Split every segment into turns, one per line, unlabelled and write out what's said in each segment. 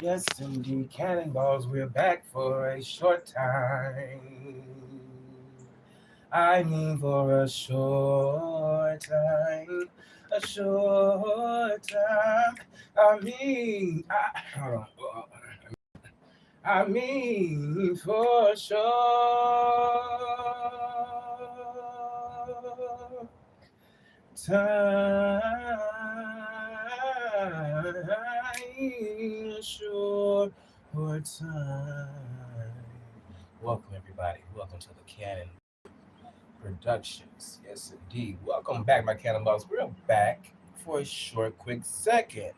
Yes, indeed, cannonballs, we're back for a short time. I mean, for a short time. A short time. Hold on. I mean, for sure. Time, sure, for time. Welcome, everybody. Welcome to the Cannon Productions. Yes, indeed. Welcome back, my Cannonballs. We're back for a short, quick second.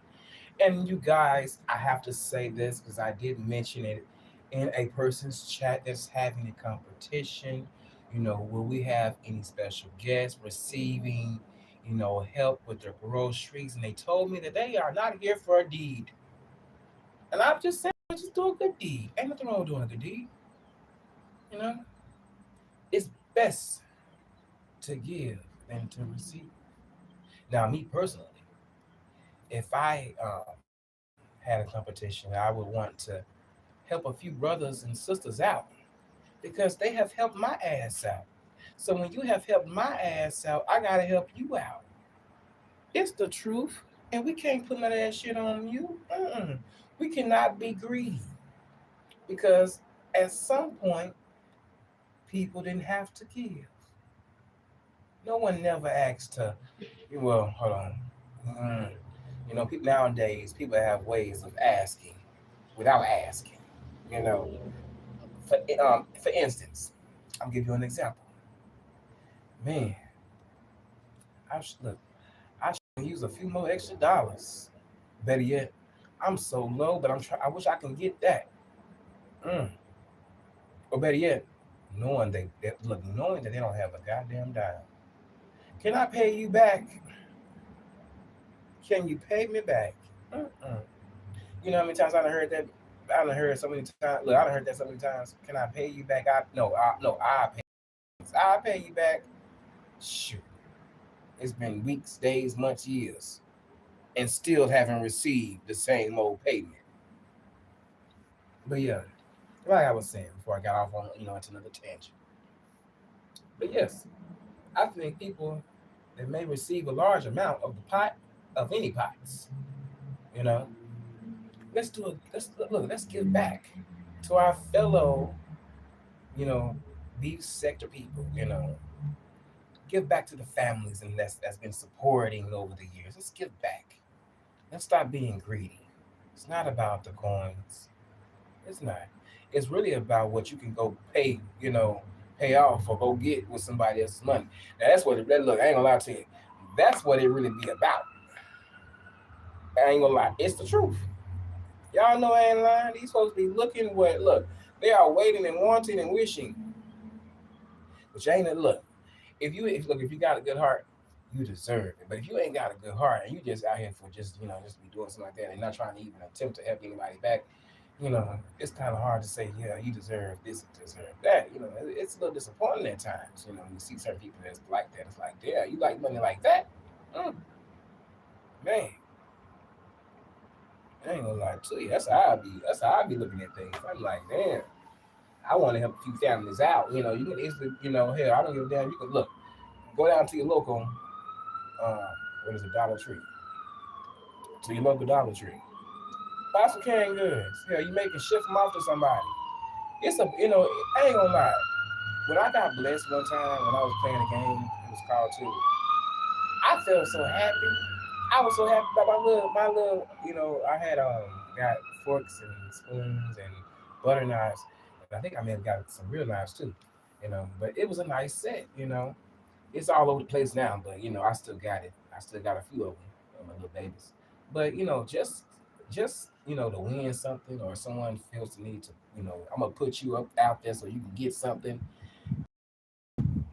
And you guys, I have to say this because I did mention it in a person's chat that's having a competition. Will we have any special guests receiving, help with their groceries? And they told me that they are not here for a deed. And I'm just saying, just do a good deed. Ain't nothing wrong with doing a good deed. You know, it's best to give than to receive. Now, me personally, if I had a competition, I would want to help a few brothers and sisters out because they have helped my ass out. So when you have helped my ass out, I gotta help you out. It's the truth, and we can't put none of that shit on you. We cannot be greedy because at some point people didn't have to give. No one never asked to. Well, hold on. Mm, people nowadays people have ways of asking without asking. You know, for instance, I'll give you an example. Man, look. I should use a few more extra dollars. Better yet, I'm so low, but I'm trying. I wish I can get that. Mm. Or better yet, knowing that they don't have a goddamn dime. Can I pay you back? Can you pay me back? Mm-mm. You know how many times I done heard that? I done heard so many times. Look, I done heard that so many times. Can I pay you back? I pay. I pay you back. Shoot, it's been weeks, days, months, years, and still haven't received the same old payment. But yeah, like I was saying before I got off on into another tangent. But yes, I think people that may receive a large amount of the pot of any pots, you know, let's do it. Let's give back to our fellow, you know, beef sector people. Give back to the families and that's been supporting over the years. Let's give back. Let's stop being greedy. It's not about the coins. It's not. It's really about what you can go pay off or go get with somebody else's money. Now that's what look. I ain't gonna lie to you. That's what it really be about. I ain't gonna lie. It's the truth. Y'all know I ain't lying. These folks be looking what look. They are waiting and wanting and wishing. But you ain't look. If you got a good heart, you deserve it. But if you ain't got a good heart and you just out here for just be doing something like that and not trying to even attempt to help anybody back, it's kind of hard to say, yeah, you deserve this and deserve that. It's a little disappointing at times. You see certain people that's like that. It's like, yeah, you like money like that? Mm, man, I ain't gonna lie to you. That's how I be. That's how I be looking at things. I'm like, damn, I want to help a few families out. You can easily, hell, I don't give a damn. You can look, go down to your local, what is it, Dollar Tree, to your local Dollar Tree. Buy some canned goods. Hell, you make a ship them off to somebody. I ain't gonna lie. When I got blessed one time when I was playing a game, it was called Tulu. I felt so happy. I was so happy about my little. I had got forks and spoons and butter knives, and I think I may have got some real knives too. But it was a nice set. It's all over the place now, but I still got it. I still got a few of them, my little babies. But just to win something or someone feels the need to, I'm gonna put you up out there so you can get something.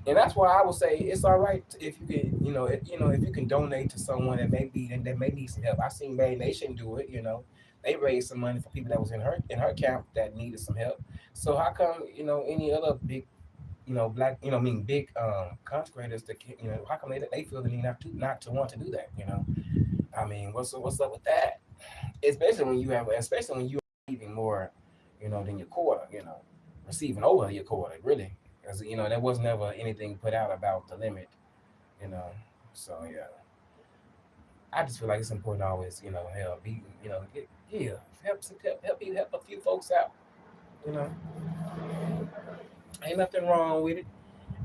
And that's why I would say it's all right if you can, if you can donate to someone that may need some help. I seen May Nation do it. They raised some money for people that was in her camp that needed some help. So how come any other big black big consecrators that how come they feel the need not to want to do that? I mean, what's up with that? Especially when you receiving more, than your quarter, receiving over your quarter, really. Because, there was never anything put out about the limit, you know. So, yeah. I just feel like it's important to always, help, be, get, yeah, help a few folks out, you know. Ain't nothing wrong with it.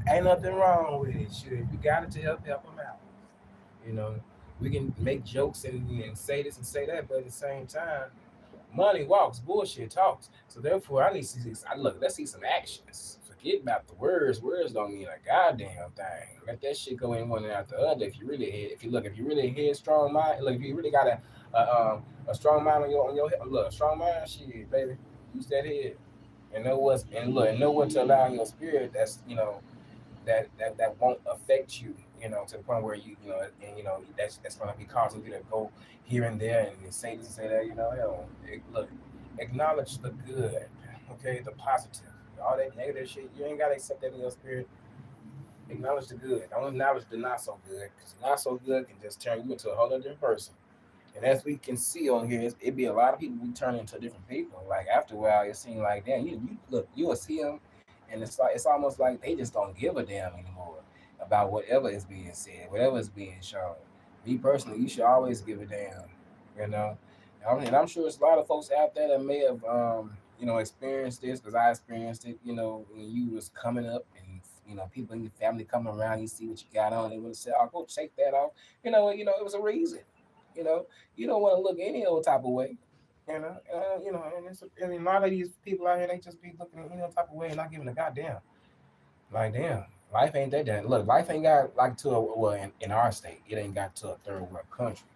Ain't nothing wrong with it. Shit, if you got it to help them out. You know, we can make jokes and say this and say that, but at the same time, money walks, bullshit talks. So therefore, I need to see. Look, let's see some actions. Forget about the words. Words don't mean a goddamn thing. Let that shit go in one and out the other. If you really head strong mind, look, if you really got a strong mind on your head, look, a strong mind, shit, baby, use that head and know what to allow in your spirit. That's that won't affect you, to the point where that's going to be causing you to go here and there and say this and say that, look, acknowledge the good, okay, the positive. All that negative shit, you ain't got to accept that in your spirit. Acknowledge the good. Don't acknowledge the not so good, because not so good can just turn you into a whole other different person. And as we can see on here, it be a lot of people we turn into different people. Like after a while, it seems like, damn, you look, you will see them, and it's almost like they just don't give a damn anymore about whatever is being said, whatever is being shown. Me personally, you should always give a damn, you know. And I'm sure there's a lot of folks out there that may have, experienced this, because I experienced it. When you was coming up, and people in your family coming around, you see what you got on, they would say, "Oh, go take that off." It was a reason. You know, you don't want to look any old type of way. And I mean, a lot of these people out here, they just be looking any old type of way and not giving a goddamn. Like, damn, life ain't that damn. Look, life ain't got like to a well in our state, it ain't got to a third world country.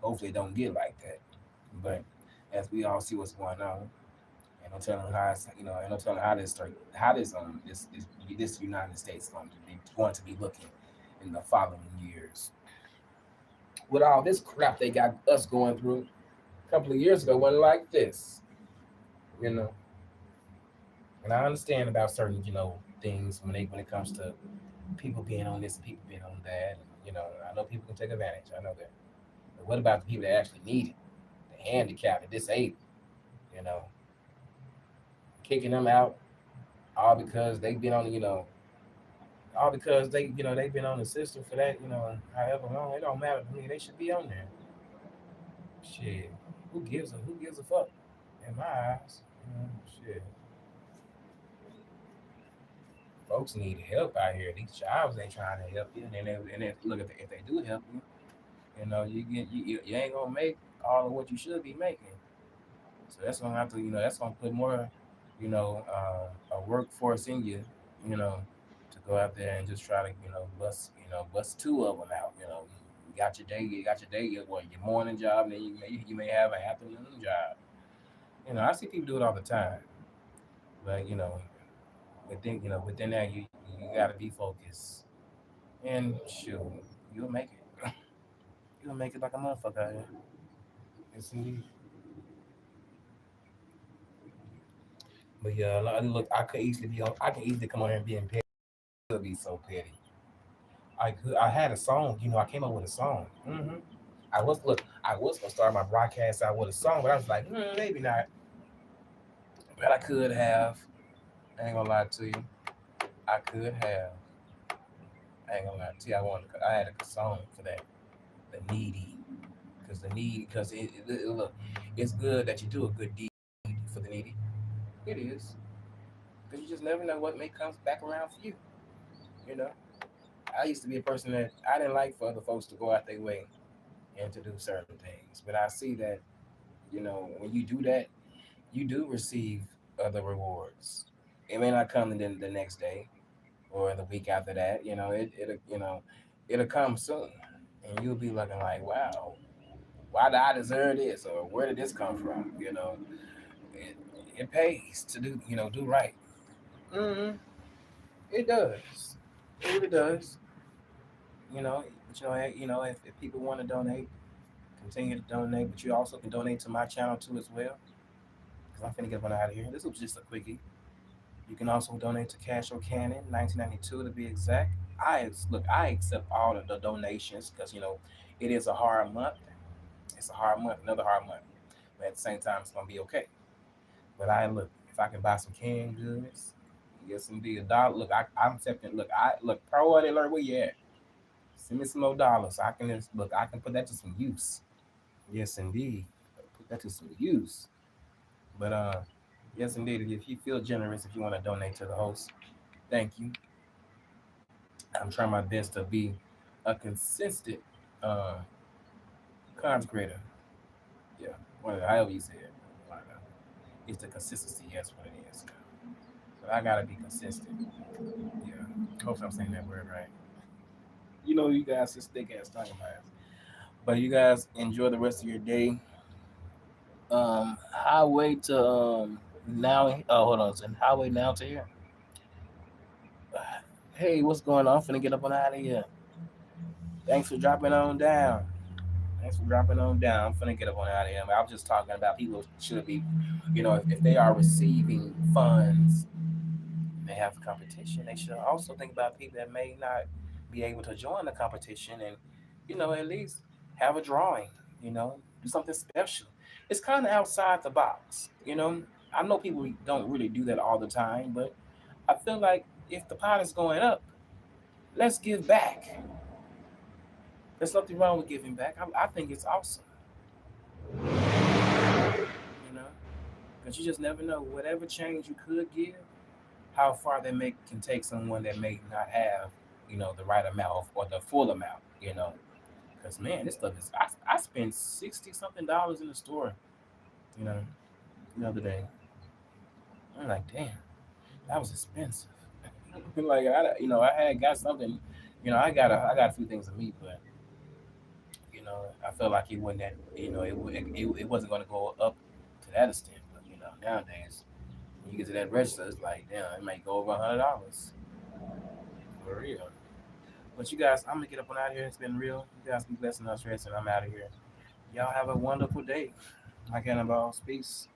Hopefully, it don't get like that. But as we all see what's going on, and no telling how and no telling how this United States going to be looking in the following years. With all this crap they got us going through, a couple of years ago wasn't like this, you know. And I understand about certain, things when it comes to people being on this and people being on that. And, I know people can take advantage. I know that. But what about the people that actually need it? The handicapped, the disabled, you know, kicking them out all because they've been on, all because they've been on the system for that, however long. It don't matter to me. They should be on there. Shit. Who gives a fuck? In my eyes. Shit. Folks need help out here. These jobs ain't trying to help you. And look, if they do help you, you ain't gonna make all of what you should be making. So that's gonna have to, that's gonna put more, a workforce in you, you know, to go out there and just try to, bust two of them out. You got your morning job, and then you may have an afternoon job. I see people do it all the time, but within that, you gotta be focused, and shoot, you'll make it. You'll make it like a motherfucker out here. Yes, indeed. But yeah, look, I can easily come on here and be in petty. Could be so petty. I had a song. I came up with a song. I was gonna start my broadcast out with a song, but I was like, maybe not. But I could have. I ain't gonna lie to you. I could have. I ain't gonna lie to you. I had a song for that. The needy, because look, it's good that you do a good deed for the needy. It is, because you just never know what may come back around for you. You know, I used to be a person that I didn't like for other folks to go out their way and to do certain things, but I see that when you do that, you do receive other rewards. It may not come the next day or the week after that. It'll come soon, and you'll be looking like, wow, why did I deserve this, or where did this come from? It, it pays to do right. hmm It does. It really does. If people want to donate, continue to donate, but you also can donate to my channel too as well. Because I'm finna get one out of here. This was just a quickie. You can also donate to Cash O'Cannon, 1992 to be exact. I accept all of the donations because it is a hard month. It's a hard month, another hard month. But at the same time, it's gonna be okay. But I look, if I can buy some canned goods, yes indeed, $1. Look, I'm accepting. Look, priority alert. Where you at? Send me some more dollars. So I can just look. I can put that to some use. Yes, indeed. Put that to some use. But yes, indeed. If you feel generous, if you want to donate to the host, thank you. I'm trying my best to be a consistent uh, content creator. Yeah, however you say it. Whatever. It's the consistency. Yes, what it is. But I gotta be consistent. Yeah. Hopefully I'm saying that word right. You know, you guys just thick ass talking about it. But you guys enjoy the rest of your day. Highway to now. Oh, hold on. It's in highway now to here. Hey, what's going on? I'm finna get up on out of here. Thanks for dropping on down. Thanks for dropping on down. I'm finna get up on out of here. I was just talking about people should be, if they are receiving funds, they have competition. They should also think about people that may not be able to join the competition and, at least have a drawing, do something special. It's kind of outside the box. I know people don't really do that all the time, but I feel like if the pot is going up, let's give back. There's nothing wrong with giving back. I think it's awesome, you know, because you just never know. Whatever change you could give, how far that can take someone that may not have, the right amount or the full amount. Because man, this stuff is. I spent 60 something dollars in the store, you know, the other day. I'm like, damn, that was expensive. Like I had got something, I got a few things to meet, but I felt like it wasn't that, it wasn't going to go up to that extent. But nowadays, when you get to that register, it's like, damn, it might go over $100 for real. But you guys, I'm gonna get up and out of here. It's been real. You guys be blessing us, rest, and I'm out of here. Y'all have a wonderful day. My cannonballs. Peace.